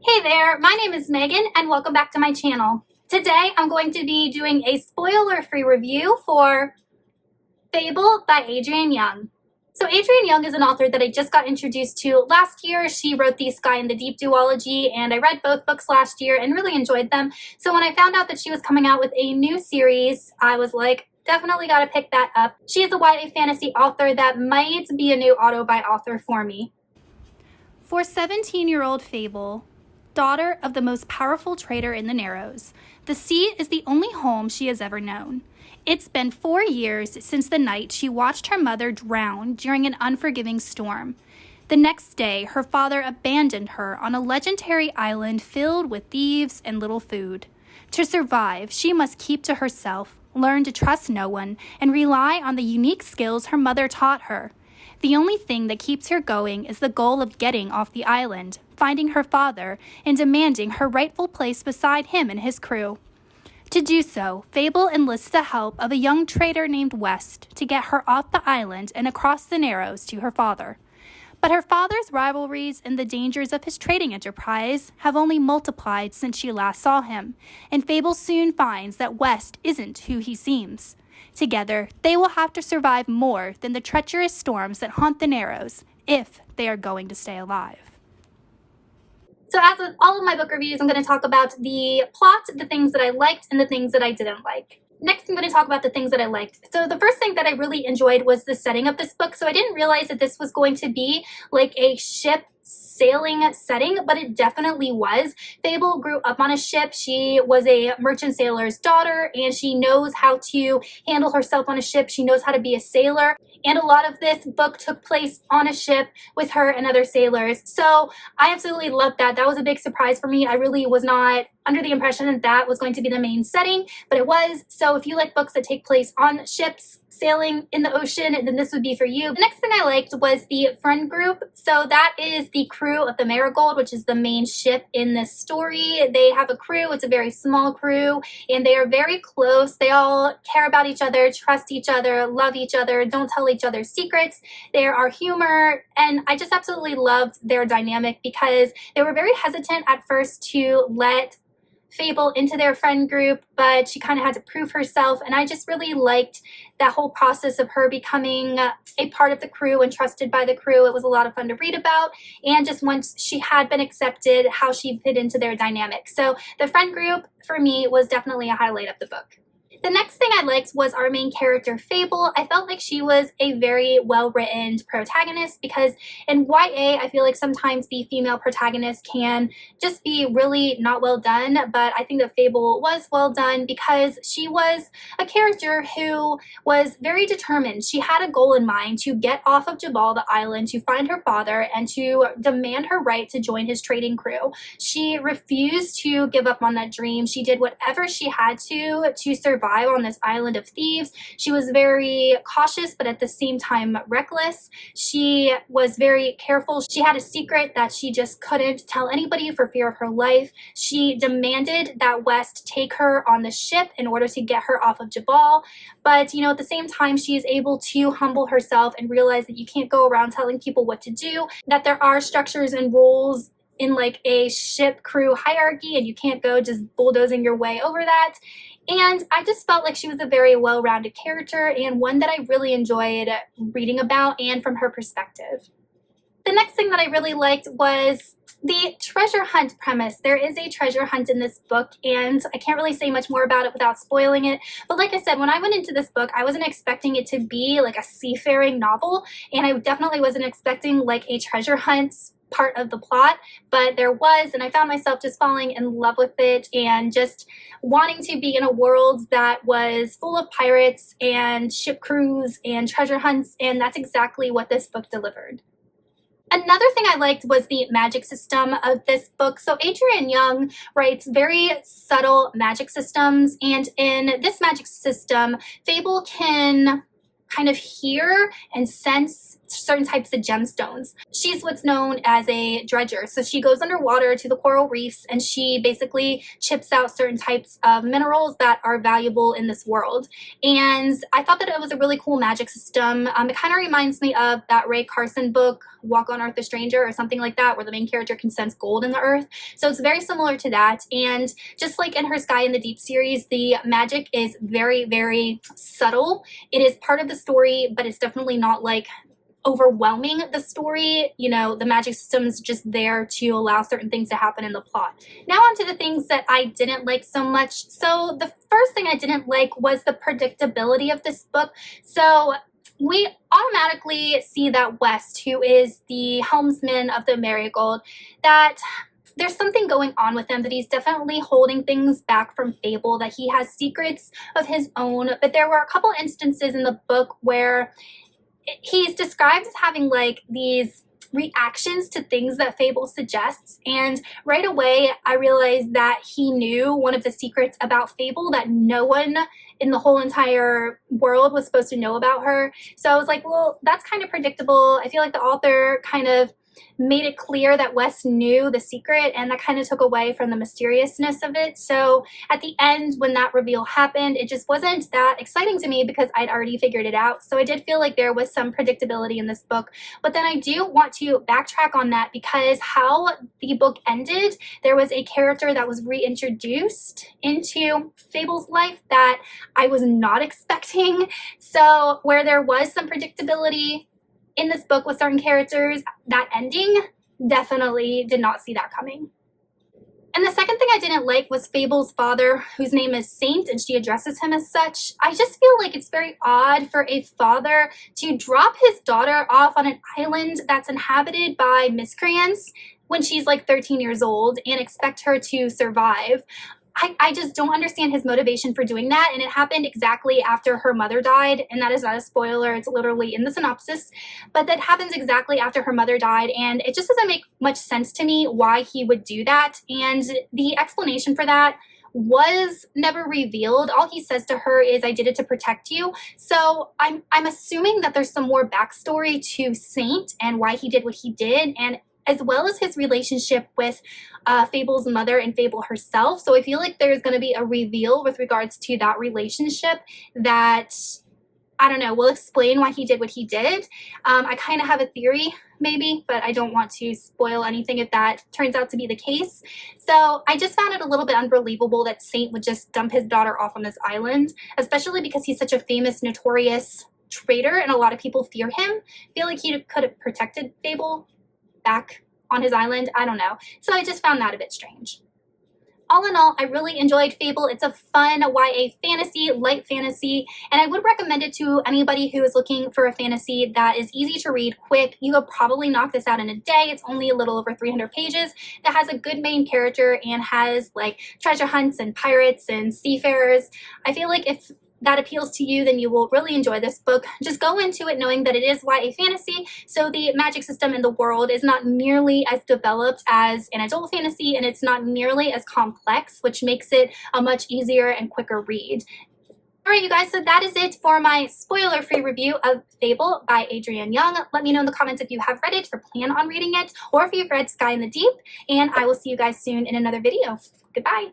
Hey there, my name is Megan and welcome back to my channel. Today I'm going to be doing a spoiler-free review for Fable by Adrienne Young. So Adrienne Young is an author that I just got introduced to last year. She wrote The Sky and the Deep duology, and I read both books last year and really enjoyed them. So when I found out that she was coming out with a new series, I was like, definitely got to pick that up. She is a YA fantasy author that might be a new auto-buy author for me. For 17-year-old Fable, daughter of the most powerful trader in the Narrows, the sea is the only home she has ever known. It's been 4 years since the night she watched her mother drown during an unforgiving storm. The next day, her father abandoned her on a legendary island filled with thieves and little food. To survive, she must keep to herself, learn to trust no one, and rely on the unique skills her mother taught her. The only thing that keeps her going is the goal of getting off the island, finding her father, and demanding her rightful place beside him and his crew. To do so, Fable enlists the help of a young trader named West to get her off the island and across the Narrows to her father. But her father's rivalries and the dangers of his trading enterprise have only multiplied since she last saw him, and Fable soon finds that West isn't who he seems. Together, they will have to survive more than the treacherous storms that haunt the Narrows if they are going to stay alive. So as with all of my book reviews, I'm going to talk about the plot, the things that I liked, and the things that I didn't like. Next, I'm going to talk about the things that I liked. So the first thing that I really enjoyed was the setting of this book. So I didn't realize that this was going to be like a ship sailing setting, but it definitely was. Fable grew up on a ship. She was a merchant sailor's daughter, and she knows how to handle herself on a ship. She knows how to be a sailor. And a lot of this book took place on a ship with her and other sailors. So I absolutely loved that. That was a big surprise for me. I really was not under the impression that that was going to be the main setting, but it was. So if you like books that take place on ships, sailing in the ocean, then this would be for you. The next thing I liked was the friend group. So that is the crew of the Marigold, which is the main ship in this story. They have a crew. It's a very small crew, and they are very close. They all care about each other, trust each other, love each other, don't tell each other secrets. There are humor, and I just absolutely loved their dynamic because they were very hesitant at first to let Fable into their friend group, but she kind of had to prove herself, and I just really liked that whole process of her becoming a part of the crew and trusted by the crew. It was a lot of fun to read about, and just once she had been accepted, how she fit into their dynamic. So the friend group for me was definitely a highlight of the book. The next thing I liked was our main character, Fable. I felt like she was a very well-written protagonist because in YA, I feel like sometimes the female protagonist can just be really not well done, but I think that Fable was well done because she was a character who was very determined. She had a goal in mind to get off of Jabal, the island, to find her father, and to demand her right to join his trading crew. She refused to give up on that dream. She did whatever she had to survive on this island of thieves. She was very cautious, but at the same time reckless. She was very careful. She had a secret that she just couldn't tell anybody for fear of her life. She demanded that West take her on the ship in order to get her off of Jabal. But, at the same time, she is able to humble herself and realize that you can't go around telling people what to do, that there are structures and rules in like a ship crew hierarchy, and you can't go just bulldozing your way over that. And I just felt like she was a very well-rounded character and one that I really enjoyed reading about and from her perspective. The next thing that I really liked was the treasure hunt premise. There is a treasure hunt in this book, and I can't really say much more about it without spoiling it. But like I said, when I went into this book, I wasn't expecting it to be like a seafaring novel, and I definitely wasn't expecting like a treasure hunt part of the plot, but there was, and I found myself just falling in love with it and just wanting to be in a world that was full of pirates and ship crews and treasure hunts, and that's exactly what this book delivered. Another thing I liked was the magic system of this book. So Adrienne Young writes very subtle magic systems, and in this magic system, Fable can kind of hear and sense certain types of gemstones. She's what's known as a dredger. So she goes underwater to the coral reefs and she basically chips out certain types of minerals that are valuable in this world. And I thought that it was a really cool magic system. It kind of reminds me of that Ray Carson book, Walk on Earth a Stranger, or something like that, where the main character can sense gold in the earth. So it's very similar to that. And just like in her Sky in the Deep series, the magic is very, very subtle. It is part of the story, but it's definitely not like overwhelming the story. You know, the magic system's just there to allow certain things to happen in the plot. Now on to the things that I didn't like so much. So the first thing I didn't like was the predictability of this book. So we automatically see that West, who is the helmsman of the Marigold, that there's something going on with him, that he's definitely holding things back from Fable, that he has secrets of his own. But there were a couple instances in the book where he's described as having like these reactions to things that Fable suggests, and right away I realized that he knew one of the secrets about Fable that no one in the whole entire world was supposed to know about her. So I was like, well, that's kind of predictable. I feel like the author kind of made it clear that Wes knew the secret, and that kind of took away from the mysteriousness of it. So at the end, when that reveal happened, it just wasn't that exciting to me because I'd already figured it out. So I did feel like there was some predictability in this book. But then I do want to backtrack on that, because how the book ended, there was a character that was reintroduced into Fable's life that I was not expecting. So where there was some predictability in this book with certain characters, that ending definitely did not see that coming. And the second thing I didn't like was Fable's father, whose name is Saint, and she addresses him as such. I just feel like it's very odd for a father to drop his daughter off on an island that's inhabited by miscreants when she's like 13 years old and expect her to survive. I just don't understand his motivation for doing that, and it happened exactly after her mother died, and that is not a spoiler, it's literally in the synopsis, but that happens exactly after her mother died, and it just doesn't make much sense to me why he would do that, and the explanation for that was never revealed. All he says to her is, I did it to protect you. So I'm assuming that there's some more backstory to Saint and why he did what he did, and as well as his relationship with Fable's mother and Fable herself. So I feel like there's going to be a reveal with regards to that relationship that, I don't know, will explain why he did what he did. I kind of have a theory, maybe, but I don't want to spoil anything if that turns out to be the case. So I just found it a little bit unbelievable that Saint would just dump his daughter off on this island, especially because he's such a famous, notorious traitor, and a lot of people fear him. I feel like he could have protected Fable back on his island. I don't know. So I just found that a bit strange. All in all, I really enjoyed Fable. It's a fun YA fantasy, light fantasy, and I would recommend it to anybody who is looking for a fantasy that is easy to read, quick. You could probably knock this out in a day. It's only a little over 300 pages, that has a good main character and has like treasure hunts and pirates and seafarers. I feel like if that appeals to you, then you will really enjoy this book. Just go into it knowing that it is YA fantasy, so the magic system in the world is not nearly as developed as an adult fantasy, and it's not nearly as complex, which makes it a much easier and quicker read. Alright you guys, so that is it for my spoiler-free review of Fable by Adrienne Young. Let me know in the comments if you have read it or plan on reading it, or if you've read Sky in the Deep, and I will see you guys soon in another video. Goodbye!